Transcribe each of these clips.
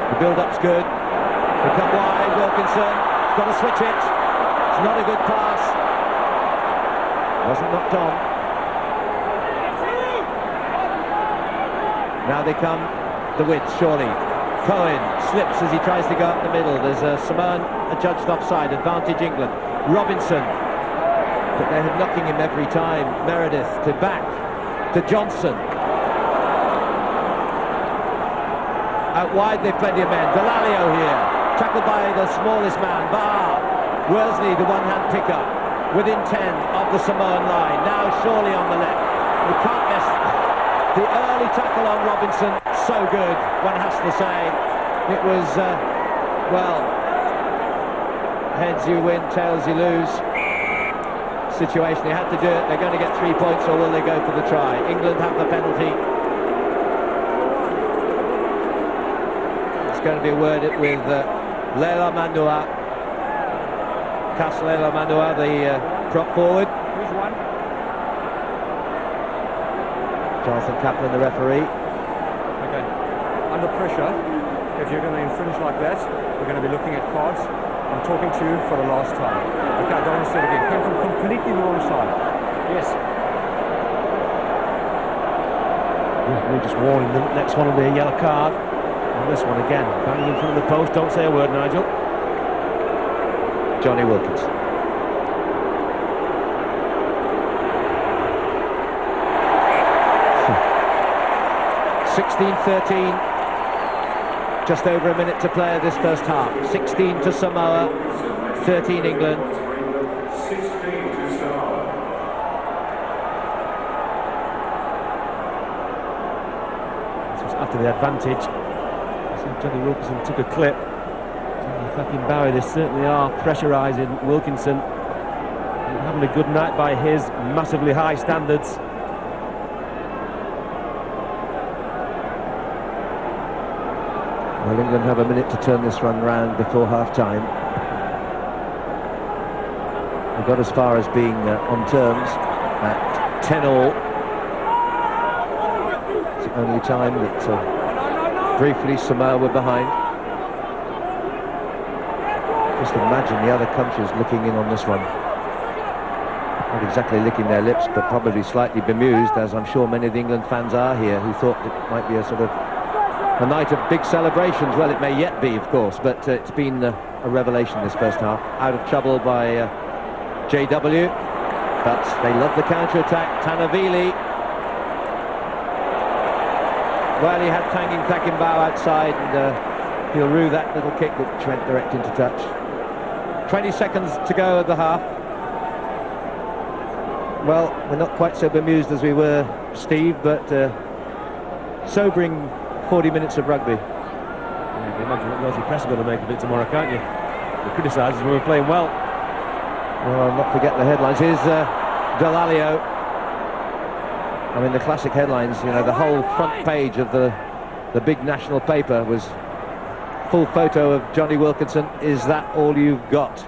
The build-up's good. They come wide, Wilkinson. Got to switch it. It's not a good pass. Wasn't knocked on. Now they come the width, surely. Cohen slips as he tries to go up the middle. There's a Samoan adjudged offside, advantage England. Robinson, but they're knocking him every time. Meredith to back, to Johnson. Out wide they've plenty of men. Delalio here, tackled by the smallest man, Var. Worsley, the one-hand pickup, within 10 of the Samoan line. Now Shawley on the left. We can't miss the early tackle on Robinson. So good, one has to say. It was, well, heads you win, tails you lose situation. They had to do it. They're going to get 3 points, or will they go for the try? England have the penalty. It's going to be a word with Leila Manua. Leila Manua, the prop forward. Who's one? Jonathan Kaplan, the referee. Okay. Under pressure, if you're going to infringe like that, we're going to be looking at cards. I'm talking to you for the last time. Okay, I don't want to say it again. Came from completely the wrong side. Yes. We're just warning them. Next one will be a yellow card. And this one again. Banging in front of the post. Don't say a word, Nigel. Johnny Wilkins. (16-13). Just over a minute to play this first half. 16 to Samoa, 13 England. 16 to Samoa. This was after the advantage. I think Johnny Wilkinson took a clip. Fucking Barry, they certainly are pressurising Wilkinson. And having a good night by his massively high standards. Well, England have a minute to turn this run round before half-time. They got as far as being on terms at 10-all. It's the only time that briefly Samoa were behind. Just imagine the other countries looking in on this one. Not exactly licking their lips, but probably slightly bemused, as I'm sure many of the England fans are here, who thought it might be a sort of a night of big celebrations. Well, it may yet be, of course, but it's been a revelation this first half. Out of trouble by JW, but they love the counter-attack. Tanavili. Well, he had Tangin Thakimbao outside, and he'll rue that little kick that went direct into touch. 20 seconds to go of the half. Well, we're not quite so bemused as we were, Steve, but sobering 40 minutes of rugby. Yeah, you can imagine what Wesley Press are going to make of it tomorrow, can't you? They criticise us when we're playing well. Well, I'll not forget the headlines. Here's Delalio. I mean, the classic headlines, you know, the whole front page of the big national paper was full photo of Johnny Wilkinson. Is that all you've got?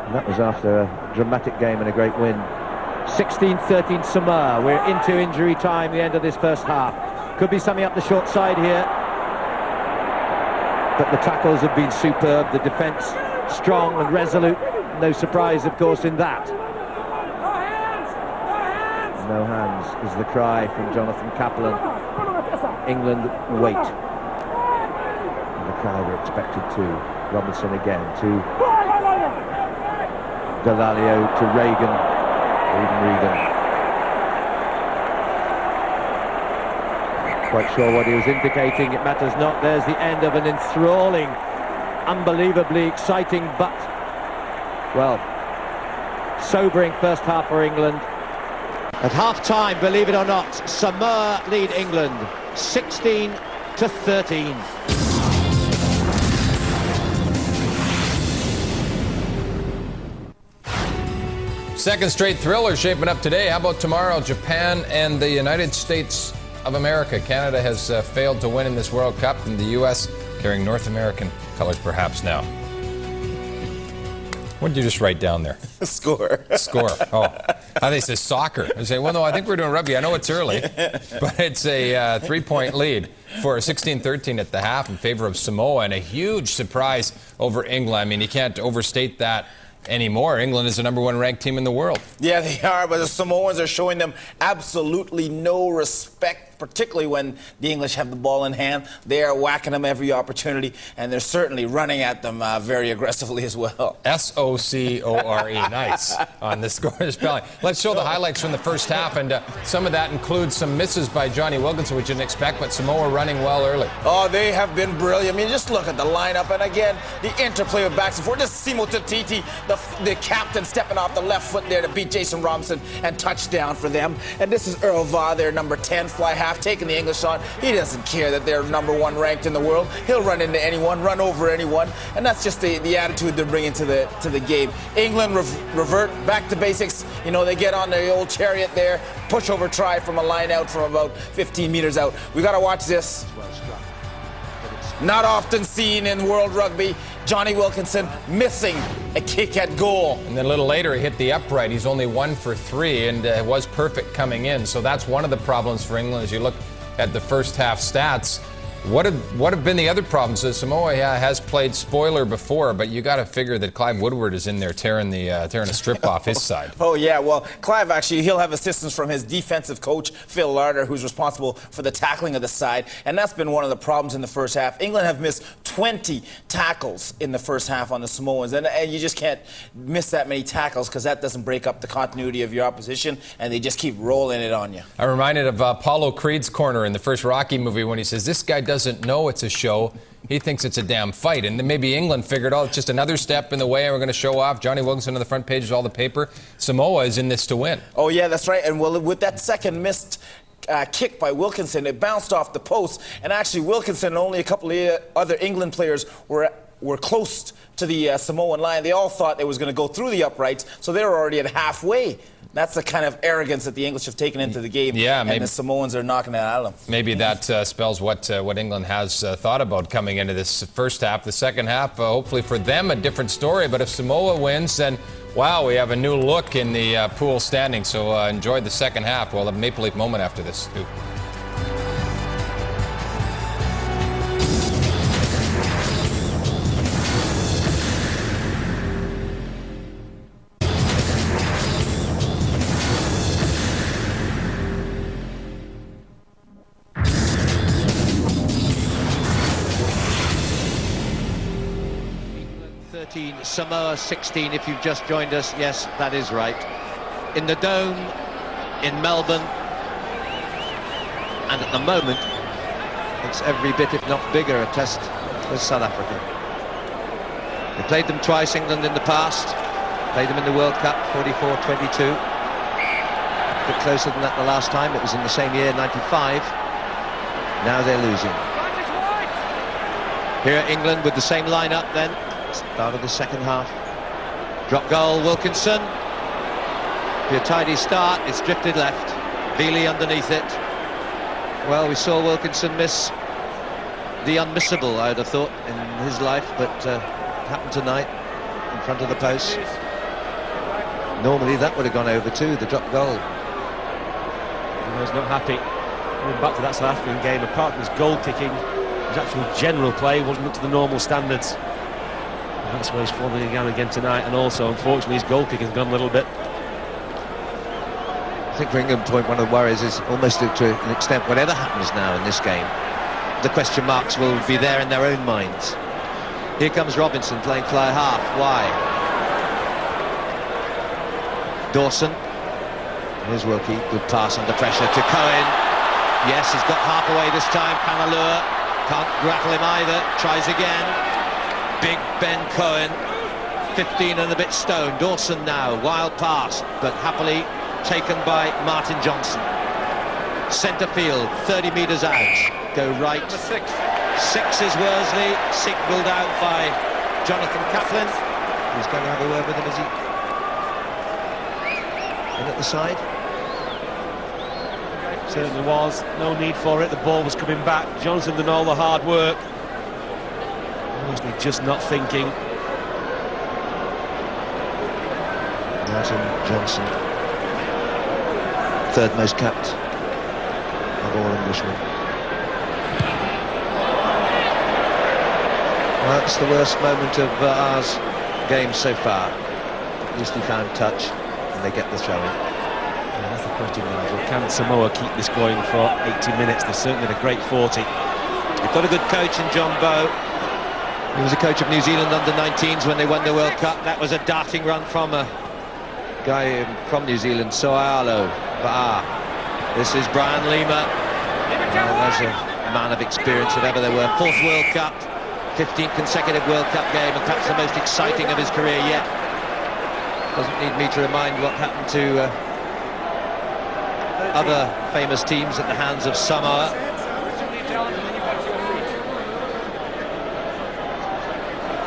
And that was after a dramatic game and a great win. 16-13 Samoa. We're into injury time, the end of this first half. Could be something up the short side here. But the tackles have been superb. The defence strong and resolute. No surprise, of course, in that. No hands is the cry from Jonathan Kaplan. England wait. And the crowd are expected to. Robinson again to Delalio to Regan. Regan. Quite sure what he was indicating. It matters not. There's the end of an enthralling, unbelievably exciting, but, well, sobering first half for England. At half-time, believe it or not, Samoa lead England 16-13. Second straight thriller shaping up today. How about tomorrow? Japan and the United States of America. Canada has failed to win in this World Cup, and the U.S. carrying North American colors perhaps now. What did you just write down there? Score. Score. Oh, They say soccer. I say, well, no, I think we're doing rugby. I know it's early, but it's a 3-point lead for 16-13 at the half in favor of Samoa, and a huge surprise over England. I mean, you can't overstate that anymore. England is the #1 ranked team in the world. Yeah, they are, but the Samoans are showing them absolutely no respect, particularly when the English have the ball in hand. They are whacking them every opportunity, and they're certainly running at them very aggressively as well. S-O-C-O-R-E. Nice on the score spelling. Let's show the highlights from the first half, and some of that includes some misses by Johnny Wilkinson, which you didn't expect, but Samoa running well early. Oh, they have been brilliant. I mean, just look at the lineup, and again, the interplay of backs and forth. Just Simo Tatiti, the captain, stepping off the left foot there to beat Jason Robinson, and touchdown for them. And this is Earl Va, their number 10, fly half, taking the English on. He doesn't care that they're #1 ranked in the world. He'll run into anyone, run over anyone, and that's just the attitude they're bringing to the game. England revert back to basics. You know, they get on the old chariot there, push over try from a line out from about 15 meters out. We got to watch this. Not often seen in World Rugby. Johnny Wilkinson missing a kick at goal. And then a little later, he hit the upright. He's only 1 for 3 and was perfect coming in. So that's one of the problems for England as you look at the first half stats. What have been the other problems? So Samoa has played spoiler before, but you got to figure that Clive Woodward is in there tearing a strip off his side. Oh yeah, well Clive actually he'll have assistance from his defensive coach Phil Larder, who's responsible for the tackling of the side, and that's been one of the problems in the first half. England have missed 20 tackles in the first half on the Samoans, and you just can't miss that many tackles because that doesn't break up the continuity of your opposition, and they just keep rolling it on you. I'm reminded of Paulo Creed's corner in the first Rocky movie when he says, "This guy doesn't know it's a show. He thinks it's a damn fight." And then maybe England figured, oh, it's just another step in the way and we're going to show off. Johnny Wilkinson on the front page of all the paper. Samoa is in this to win. Oh, yeah, that's right. And well, with that second kick by Wilkinson, it bounced off the post. And actually, Wilkinson and only a couple of other England players were close to the Samoan line. They all thought it was going to go through the uprights, so they were already at halfway. That's the kind of arrogance that the English have taken into the game, yeah, and the Samoans are knocking it out of them. Maybe that spells what England has thought about coming into this first half. The second half, hopefully for them, a different story. But if Samoa wins, then, wow, we have a new look in the pool standing. So enjoy the second half. We'll have a Maple Leaf moment after this, too. Samoa 16 if you've just joined us. Yes, that is right. In the Dome in Melbourne, and at the moment it's every bit if not bigger a test with South Africa. We played them twice, England, in the past, played them in the World Cup 44-22, a bit closer than that the last time. It was in the same year, 95. Now they're losing. Here England with the same lineup then. Start of the second half. Drop goal, Wilkinson. Be a tidy start. It's drifted left. Bealey underneath it. Well, we saw Wilkinson miss the unmissable, I would have thought, in his life, but it happened tonight in front of the post. Normally that would have gone over too, the drop goal. He was not happy. Going back to that South African game, apart from his goal kicking, his actual general play wasn't up to the normal standards. And that's where he's falling again tonight, and also, unfortunately, his goal kicking's gone a little bit. I think for England, one of the worries is almost to an extent, whatever happens now in this game, the question marks will be there in their own minds. Here comes Robinson playing fly half. Why? Dawson. Here's Wilkie. Good pass under pressure to Cohen. Yes, he's got half away this time. Panalure can't grapple him either. Tries again. Big Ben Cohen, 15 and a bit stone. Dawson now, wild pass, but happily taken by Martin Johnson. Centre field, 30 metres out. Go right. Six is Worsley, signalled out by Jonathan Kaplan. He's going to have a word with him, is he? And at the side. Certainly was. No need for it. The ball was coming back. Johnson did all the hard work. Worsley just not thinking. Martin Johnson third most capped of all Englishmen. Well, that's the worst moment of ours game so far. At least he found touch, and they get the throw in. Yeah, that's the question now. Can Samoa keep this going for 80 minutes? They're certainly at a great 40. They've got a good coach in John Bowe. He was a coach of New Zealand under-19s when they won the World Cup. That was a darting run from a guy from New Zealand, So'aalo Va'a. This is Brian Lima. There's a man of experience if ever there were. 4th World Cup, 15th consecutive World Cup game, and perhaps the most exciting of his career yet. Doesn't need me to remind what happened to other famous teams at the hands of Samoa.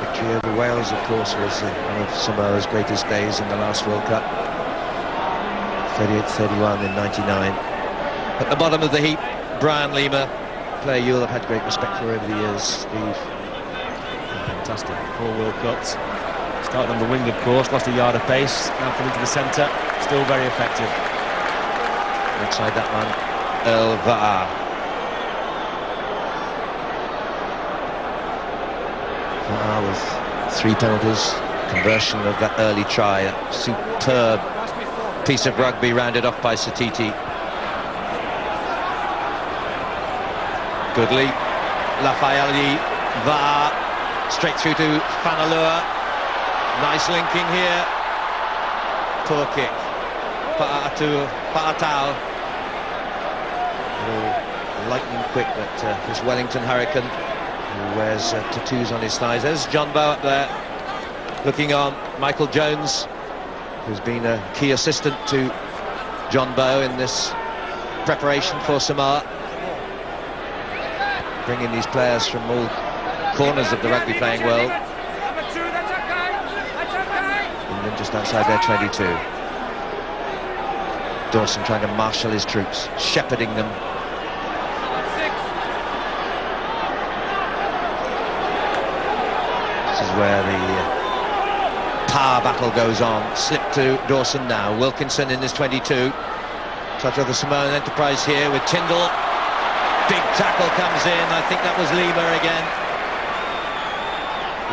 Victory over Wales, of course, was one of Samoa's greatest days in the last World Cup. 38-31 in '99. At the bottom of the heap, Brian Lima, a player you'll have had great respect for over the years, Steve. Fantastic, 4 World Cups. Started on the wing, of course, lost a yard of pace, now coming to the centre, still very effective. Outside that man, Earl Va'a. Va'a with 3 penalties, conversion of that early try, a superb piece of rugby rounded off by Satiti. Goodley, Lafayette, Va'a, straight through to Fanalua. Nice linking here. Poor kick. to Fa'atau. Lightning quick, but this Wellington Hurricane, who wears tattoos on his thighs. There's John Bowe up there, looking on. Michael Jones, who's been a key assistant to John Bowe in this preparation for Samoa, bringing these players from all corners of the rugby playing world. England just outside their 22. Dawson trying to marshal his troops, shepherding them. This is where the power battle goes on. Slip to Dawson now. Wilkinson in his 22. Touch of the Samoan enterprise here with Tyndall. Big tackle comes in. I think that was Lima again,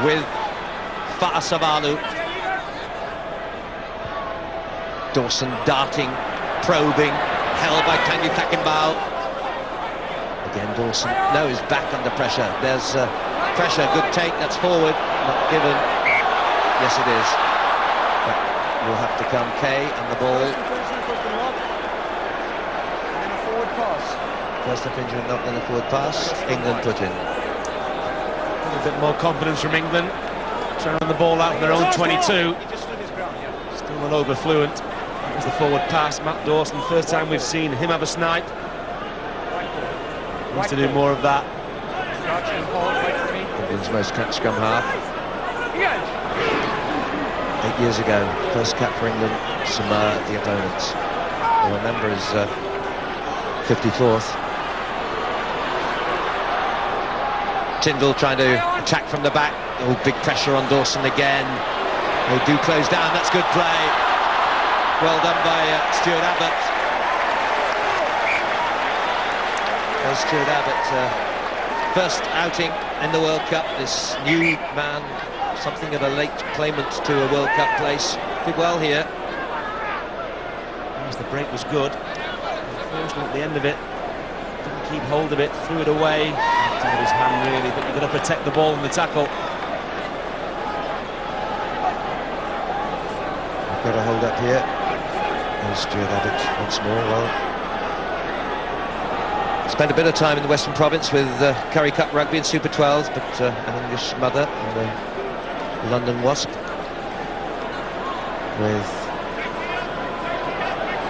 with Fa'asavalu. Dawson darting, probing, held by Tanguy Takimbau. Again Dawson, no, he's back under pressure. There's pressure, good take, that's forward, not given. Yes it is. But will have to come Kay and the ball. First up injury, not then a forward pass. England put in. A little bit more confidence from England. Trying to run the ball out of their own 22. Still not over-fluent. That was the forward pass. Matt Dawson, first time we've seen him have a snipe. Wants to do more of that. England's most capped scrum half. 8 years ago, first cap for England, Samoa, the opponents. You'll remember his 54th. Tyndall trying to attack from the back. Oh, big pressure on Dawson again. They do close down. That's good play. Well done by Stuart Abbott. Well, Stuart Abbott, first outing in the World Cup. This new man, something of a late claimant to a World Cup place. Did well here. Yes, the break was good. Unfortunately, at the end of it, didn't keep hold of it, threw it away. Out of his hand really, but you've got to protect the ball in the tackle. I've got to hold up here. There's Stuart Abbott once more. Well, spent a bit of time in the Western Province with Currie Cup rugby and Super 12s, but an English mother and a London Wasp with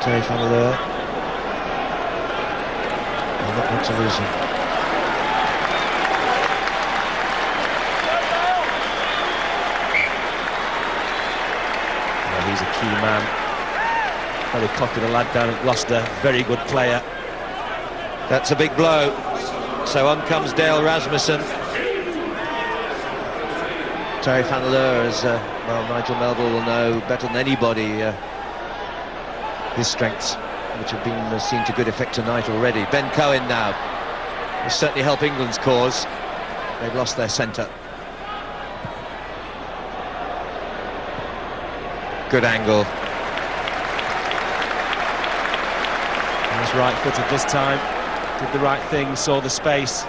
Terry van der Leur. Not much to lose him. He's a key man. Very popular lad down at Gloucester. Very good player. That's a big blow. So on comes Dale Rasmussen. Terry van der Leur, as well, Nigel Melville will know better than anybody his strengths. which have been seen to good effect tonight already. Ben Cohen now will certainly help England's cause. They've lost their centre. Good angle. He was right-footed this time. Did the right thing, saw the space.